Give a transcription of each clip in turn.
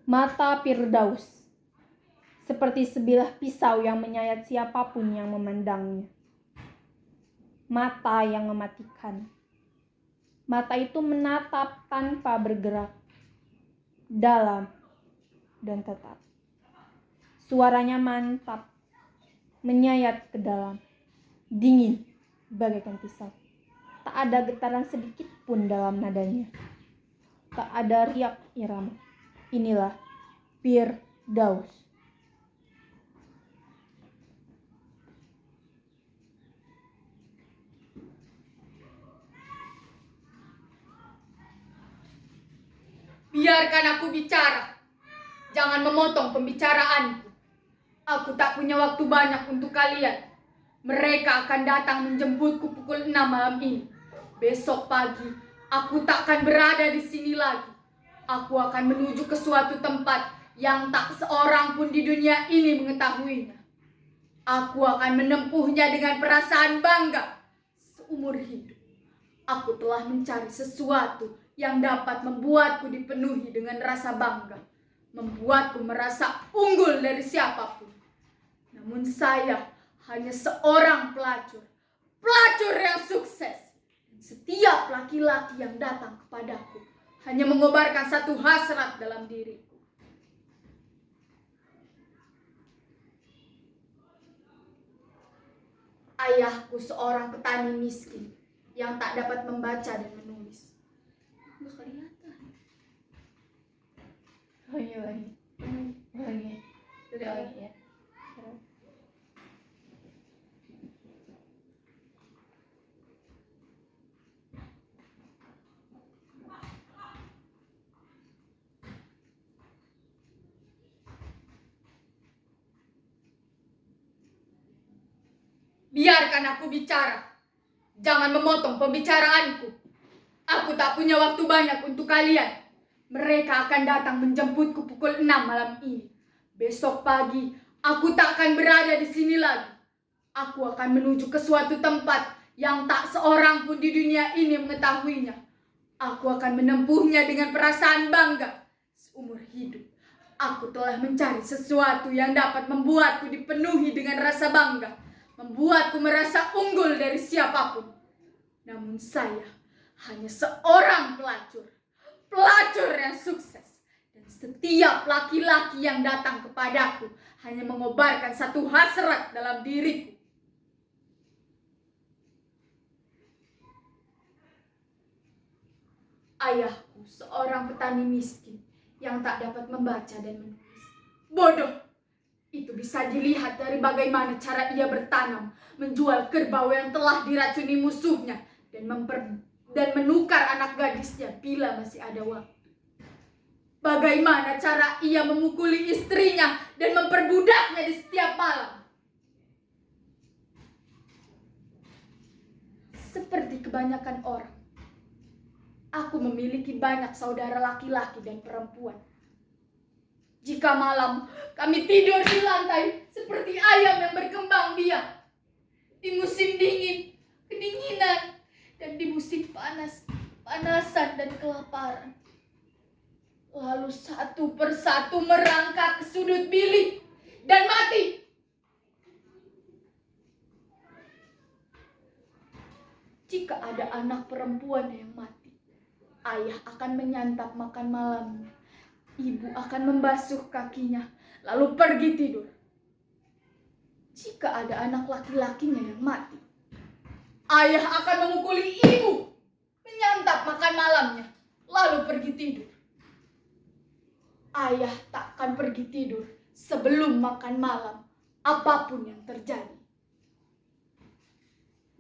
Mata Firdaus seperti sebilah pisau yang menyayat siapapun yang memandangnya. Mata yang mematikan. Mata itu menatap tanpa bergerak, dalam dan tetap. Suaranya mantap, menyayat ke dalam, dingin bagaikan pisau. Tak ada getaran sedikit pun dalam nadanya. Tak ada riak irama. Inilah Firdaus. Biarkan aku bicara. Jangan memotong pembicaraanku. Aku tak punya waktu banyak untuk kalian. Mereka akan datang menjemputku pukul 6 malam ini. Besok pagi, aku tak akan berada di sini lagi. Aku akan menuju ke suatu tempat yang tak seorang pun di dunia ini mengetahuinya. Aku akan menempuhnya dengan perasaan bangga seumur hidup. Aku telah mencari sesuatu yang dapat membuatku dipenuhi dengan rasa bangga, membuatku merasa unggul dari siapapun. Namun saya hanya seorang pelacur yang sukses. Setiap laki-laki yang datang kepadaku hanya mengobarkan satu hasrat dalam diriku. Ayahku seorang petani miskin yang tak dapat membaca dan menulis. Nggak kelihatan. Lagi. Sudah lagi ya. Biarkan aku bicara. Jangan memotong pembicaraanku. Aku tak punya waktu banyak untuk kalian. Mereka akan datang menjemputku pukul 6 malam ini. Besok pagi, aku tak akan berada di sini lagi. Aku akan menuju ke suatu tempat yang tak seorang pun di dunia ini mengetahuinya. Aku akan menempuhnya dengan perasaan bangga seumur hidup. Aku telah mencari sesuatu yang dapat membuatku dipenuhi dengan rasa bangga, membuatku merasa unggul dari siapapun. Namun saya hanya seorang pelacur yang sukses. Dan setiap laki-laki yang datang kepadaku hanya mengobarkan satu hasrat dalam diriku. Ayahku seorang petani miskin yang tak dapat membaca dan menulis. Bodoh! Itu bisa dilihat dari bagaimana cara ia bertanam, menjual kerbau yang telah diracuni musuhnya, dan menukar anak gadisnya bila masih ada waktu. Bagaimana cara ia memukuli istrinya dan memperbudaknya di setiap malam. Seperti kebanyakan orang, aku memiliki banyak saudara laki-laki dan perempuan. Jika malam kami tidur di lantai seperti ayam yang berkembang biak. Di musim dingin, kedinginan, dan di musim panas, panasan dan kelaparan. Lalu satu persatu merangkak ke sudut bilik dan mati. Jika ada anak perempuan yang mati, ayah akan menyantap makan malamnya. Ibu akan membasuh kakinya, lalu pergi tidur. Jika ada anak laki-lakinya yang mati, ayah akan memukuli ibu, menyantap makan malamnya, lalu pergi tidur. Ayah tak akan pergi tidur sebelum makan malam, apapun yang terjadi.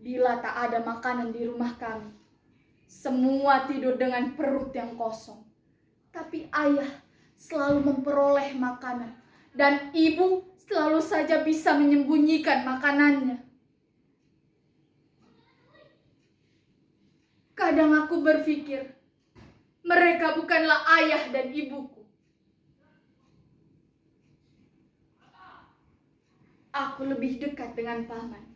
Bila tak ada makanan di rumah kami, semua tidur dengan perut yang kosong. Tapi ayah selalu memperoleh makanan, dan ibu selalu saja bisa menyembunyikan makanannya. Kadang aku berpikir, mereka bukanlah ayah dan ibuku. Aku lebih dekat dengan paman.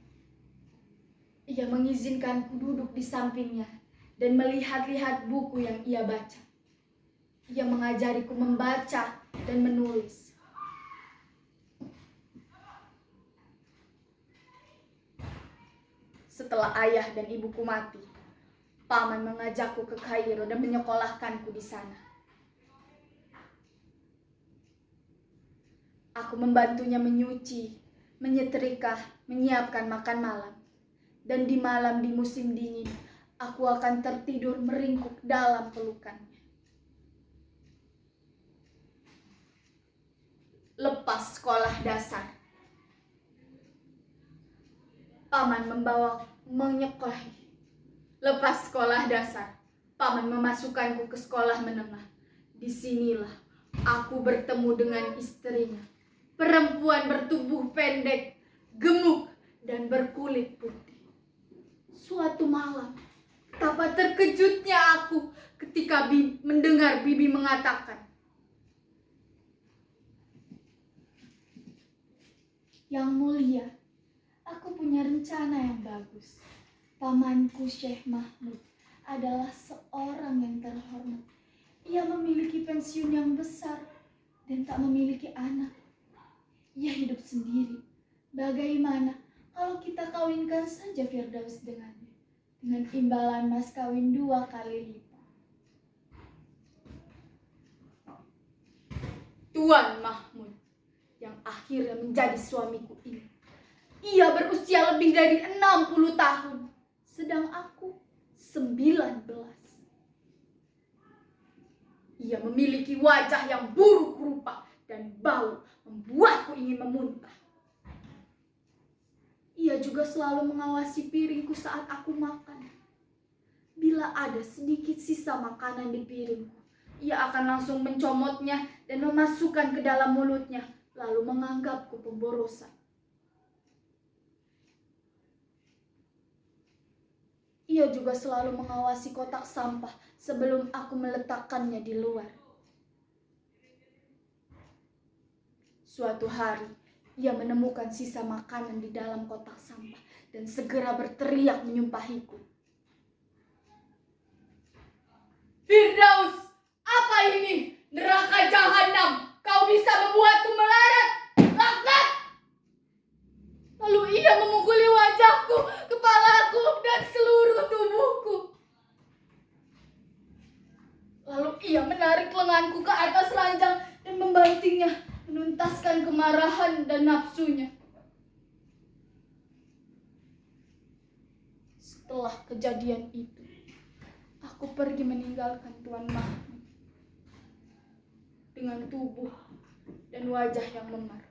Ia mengizinkanku duduk di sampingnya dan melihat-lihat buku yang ia baca. Ia mengajariku membaca dan menulis. Setelah ayah dan ibuku mati, paman mengajakku ke Kairo dan menyekolahkanku di sana. Aku membantunya menyuci, menyetrika, menyiapkan makan malam. Dan di malam di musim dingin, aku akan tertidur meringkuk dalam pelukannya. Lepas sekolah dasar, paman membawa menyekolahi. Lepas sekolah dasar, paman memasukkanku ke sekolah menengah. Disinilah aku bertemu dengan istrinya, perempuan bertubuh pendek, gemuk, dan berkulit putih. Suatu malam, betapa terkejutnya aku ketika mendengar bibi mengatakan, "Yang mulia, aku punya rencana yang bagus. Pamanku Syekh Mahmud adalah seorang yang terhormat. Ia memiliki pensiun yang besar dan tak memiliki anak. Ia hidup sendiri. Bagaimana kalau kita kawinkan saja Firdaus dengannya, dengan imbalan mas kawin 2 kali lipat?" Tuan Mahmud yang akhirnya menjadi suamiku ini, ia berusia lebih dari 60 tahun, sedang aku 19. Ia memiliki wajah yang buruk rupa dan bau membuatku ingin memuntah. Ia juga selalu mengawasi piringku saat aku makan. Bila ada sedikit sisa makanan di piringku, ia akan langsung mencomotnya dan memasukkan ke dalam mulutnya, lalu menganggapku pemborosan. Ia juga selalu mengawasi kotak sampah sebelum aku meletakkannya di luar. Suatu hari, ia menemukan sisa makanan di dalam kotak sampah dan segera berteriak menyumpahiku. "Firdaus, apa ini? Neraka jahanam! Kau bisa membuatku melarat! Laknat!" Lalu ia memukuli wajahku, kepalaku, dan seluruh tubuhku. Lalu ia menarik lenganku ke atas ranjang dan membantingnya, menuntaskan kemarahan dan nafsunya. Setelah kejadian itu, aku pergi meninggalkan Tuan Mahmud dengan tubuh dan wajah yang memar.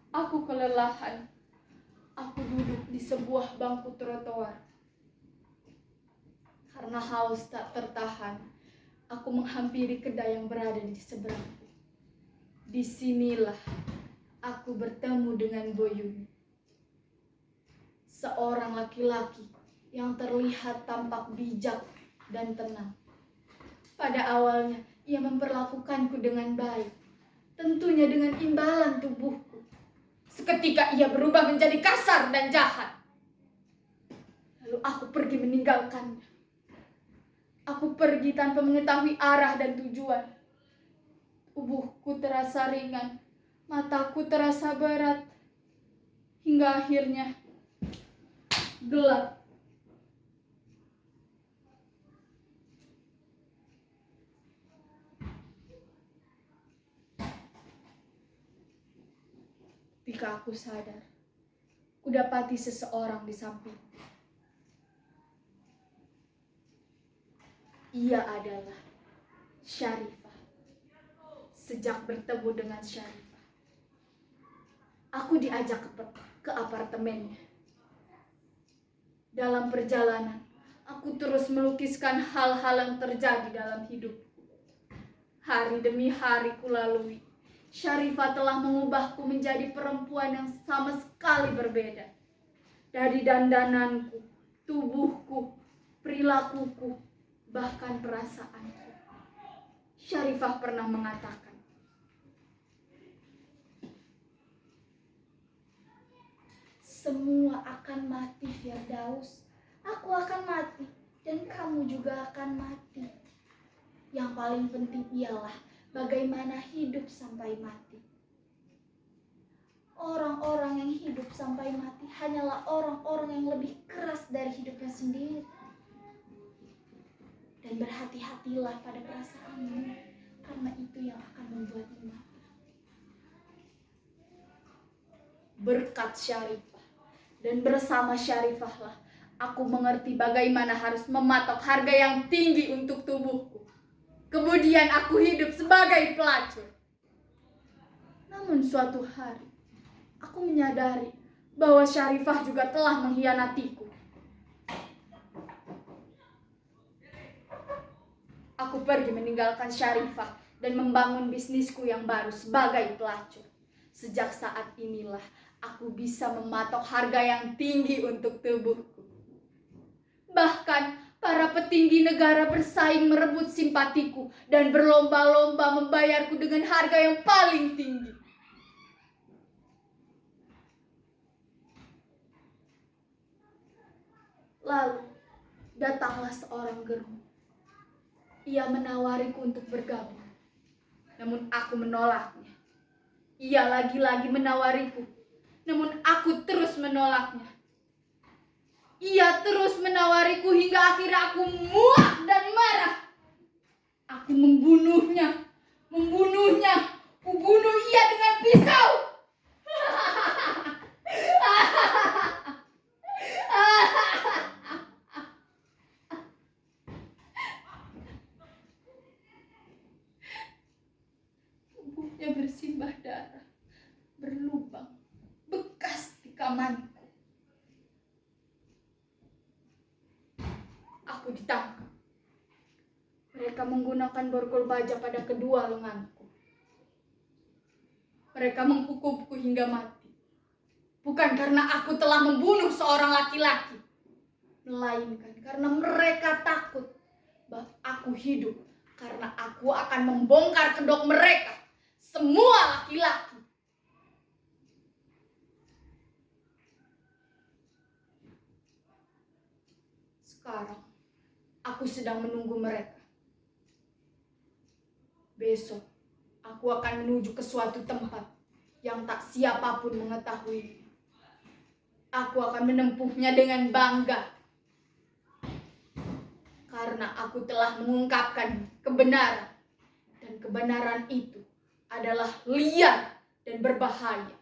Aku kelelahan. Aku duduk di sebuah bangku trotoar. Karena haus tak tertahan, aku menghampiri kedai yang berada di seberangku. Disinilah aku bertemu dengan Boyun, seorang laki-laki yang terlihat tampak bijak dan tenang. Pada awalnya, ia memperlakukanku dengan baik, tentunya dengan imbalan tubuhku. Seketika ia berubah menjadi kasar dan jahat. Lalu aku pergi meninggalkannya. Aku pergi tanpa mengetahui arah dan tujuan. Tubuhku terasa ringan, mataku terasa berat, hingga akhirnya gelap. Ketika aku sadar, kudapati seseorang di samping. Ia adalah Syarifah. Sejak bertemu dengan Syarifah, aku diajak ke apartemennya. Dalam perjalanan, aku terus melukiskan hal-hal yang terjadi dalam hidupku. Hari demi hari kulalui, Syarifah telah mengubahku menjadi perempuan yang sama sekali berbeda. Dari dandananku, tubuhku, perilakuku, bahkan perasaanku. Syarifah pernah mengatakan, "Semua akan mati, Firdaus. Aku akan mati dan kamu juga akan mati. Yang paling penting ialah bagaimana hidup sampai mati. Orang-orang yang hidup sampai mati hanyalah orang-orang yang lebih keras dari hidupnya sendiri. Dan berhati-hatilah pada perasaanmu, karena itu yang akan membuatmu mati. Berkat Syarifah dan bersama Syarifah lah aku mengerti bagaimana harus mematok harga yang tinggi untuk tubuhku. Kemudian aku hidup sebagai pelacur. Namun suatu hari aku menyadari bahwa Syarifah juga telah mengkhianatiku. Aku pergi meninggalkan Syarifah dan membangun bisnisku yang baru sebagai pelacur. Sejak saat inilah aku bisa mematok harga yang tinggi untuk tubuhku. Bahkan para petinggi negara bersaing merebut simpatiku dan berlomba-lomba membayarku dengan harga yang paling tinggi. Lalu datanglah seorang germo. Ia menawariku untuk bergabung. Namun aku menolaknya. Ia lagi-lagi menawariku. Namun aku terus menolaknya. Ia terus menawariku hingga akhirnya aku muak dan marah. Aku membunuhnya. Ku bunuh ia dengan pisau. Tubuhnya bersimbah darah, berlubang, bekas di kamanku. Aku ditangkap. Mereka menggunakan borgol baja pada kedua lenganku. Mereka menghukumku hingga mati. Bukan karena aku telah membunuh seorang laki-laki, melainkan karena mereka takut bahwa aku hidup, karena aku akan membongkar kedok mereka, semua laki-laki. Sekarang aku sedang menunggu mereka. Besok aku akan menuju ke suatu tempat yang tak siapapun mengetahui. Aku akan menempuhnya dengan bangga. Karena aku telah mengungkapkan kebenaran. Dan kebenaran itu adalah liar dan berbahaya.